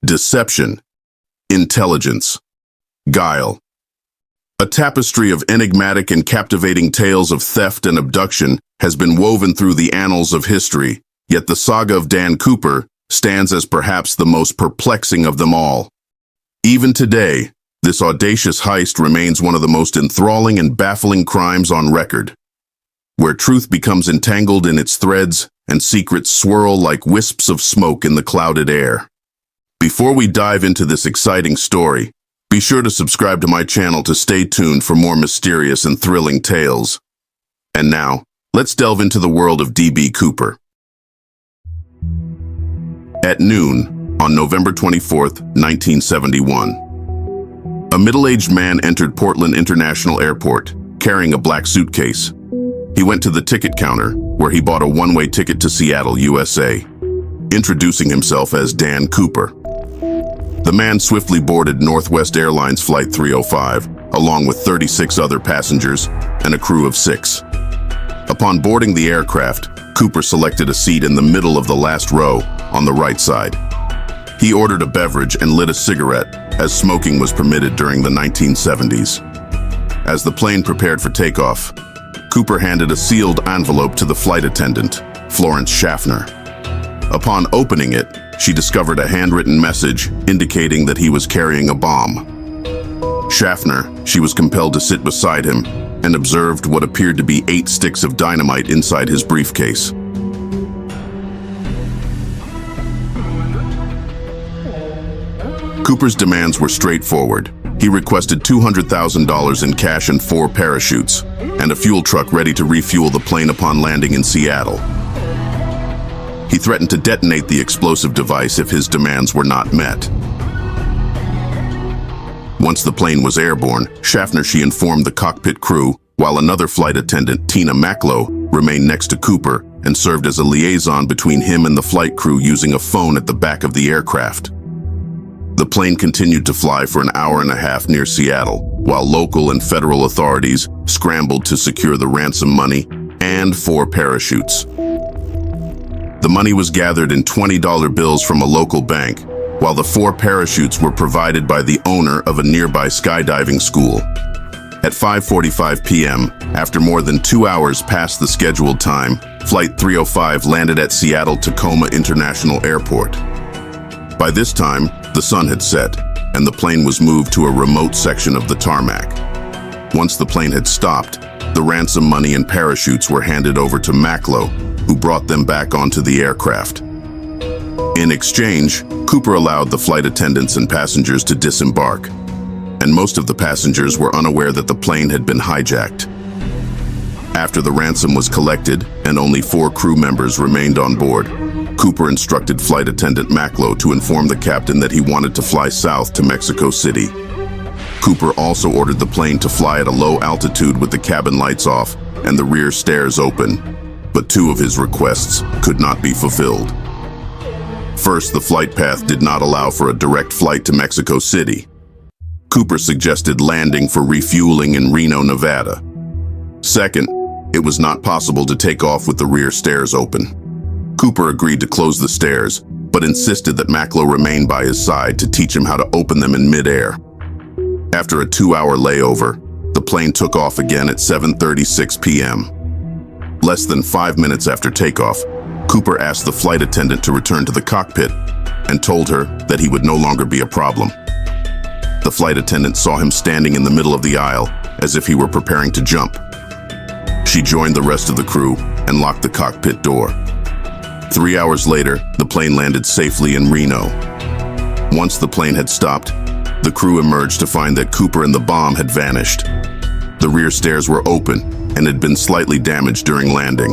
deception, intelligence, guile. A tapestry of enigmatic and captivating tales of theft and abduction has been woven through the annals of history, yet the saga of Dan Cooper stands as perhaps the most perplexing of them all. Even today, this audacious heist remains one of the most enthralling and baffling crimes on record, where truth becomes entangled in its threads and secrets swirl like wisps of smoke in the clouded air. Before we dive into this exciting story, be sure to subscribe to my channel to stay tuned for more mysterious and thrilling tales. And now, let's delve into the world of D.B. Cooper. At noon, on November 24, 1971, a middle-aged man entered Portland International Airport, carrying a black suitcase. He went to the ticket counter, where he bought a one-way ticket to Seattle, USA, introducing himself as Dan Cooper. The man swiftly boarded Northwest Airlines Flight 305, along with 36 other passengers and a crew of 6. Upon boarding the aircraft, Cooper selected a seat in the middle of the last row, on the right side. He ordered a beverage and lit a cigarette, as smoking was permitted during the 1970s. As the plane prepared for takeoff, Cooper handed a sealed envelope to the flight attendant, Florence Schaffner. Upon opening it, she discovered a handwritten message indicating that he was carrying a bomb. Schaffner, she was compelled to sit beside him and observed what appeared to be 8 sticks of dynamite inside his briefcase. Cooper's demands were straightforward. He requested $200,000 in cash and 4 parachutes, and a fuel truck ready to refuel the plane upon landing in Seattle. He threatened to detonate the explosive device if his demands were not met. Once the plane was airborne, Schaffner she informed the cockpit crew, while another flight attendant, Tina Macklow, remained next to Cooper and served as a liaison between him and the flight crew using a phone at the back of the aircraft. The plane continued to fly for an hour and a half near Seattle, while local and federal authorities scrambled to secure the ransom money and 4 parachutes. The money was gathered in $20 bills from a local bank, while the 4 parachutes were provided by the owner of a nearby skydiving school. At 5:45 p.m., after more than 2 hours past the scheduled time, Flight 305 landed at Seattle-Tacoma International Airport. By this time, the sun had set, and the plane was moved to a remote section of the tarmac. Once the plane had stopped, the ransom money and parachutes were handed over to Macklow, who brought them back onto the aircraft. In exchange, Cooper allowed the flight attendants and passengers to disembark, and most of the passengers were unaware that the plane had been hijacked. After the ransom was collected and only 4 crew members remained on board, Cooper instructed flight attendant Macklow to inform the captain that he wanted to fly south to Mexico City. Cooper also ordered the plane to fly at a low altitude with the cabin lights off and the rear stairs open, but 2 of his requests could not be fulfilled. First, the flight path did not allow for a direct flight to Mexico City. Cooper suggested landing for refueling in Reno, Nevada. Second, it was not possible to take off with the rear stairs open. Cooper agreed to close the stairs, but insisted that Macklow remain by his side to teach him how to open them in midair. After a 2-hour layover, the plane took off again at 7:36 p.m. Less than 5 minutes after takeoff, Cooper asked the flight attendant to return to the cockpit and told her that he would no longer be a problem. The flight attendant saw him standing in the middle of the aisle as if he were preparing to jump. She joined the rest of the crew and locked the cockpit door. 3 hours later, the plane landed safely in Reno. Once the plane had stopped, the crew emerged to find that Cooper and the bomb had vanished. The rear stairs were open and had been slightly damaged during landing.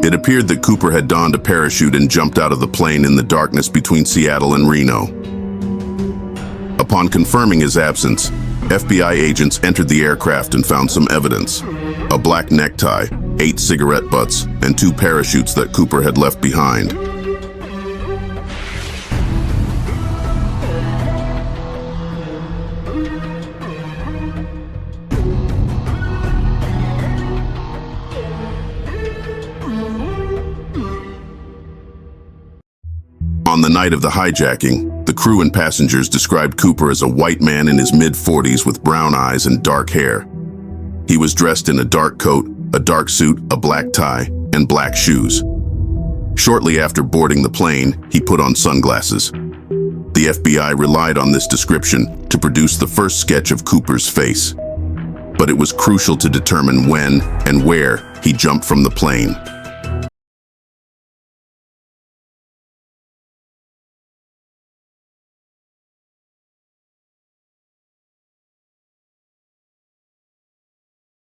It appeared that Cooper had donned a parachute and jumped out of the plane in the darkness between Seattle and Reno. Upon confirming his absence, FBI agents entered the aircraft and found some evidence: a black necktie, 8 cigarette butts, and 2 parachutes that Cooper had left behind. On the night of the hijacking, the crew and passengers described Cooper as a white man in his mid-40s with brown eyes and dark hair. He was dressed in a dark coat, a dark suit, a black tie, and black shoes. Shortly after boarding the plane, he put on sunglasses. The FBI relied on this description to produce the first sketch of Cooper's face. But it was crucial to determine when and where he jumped from the plane.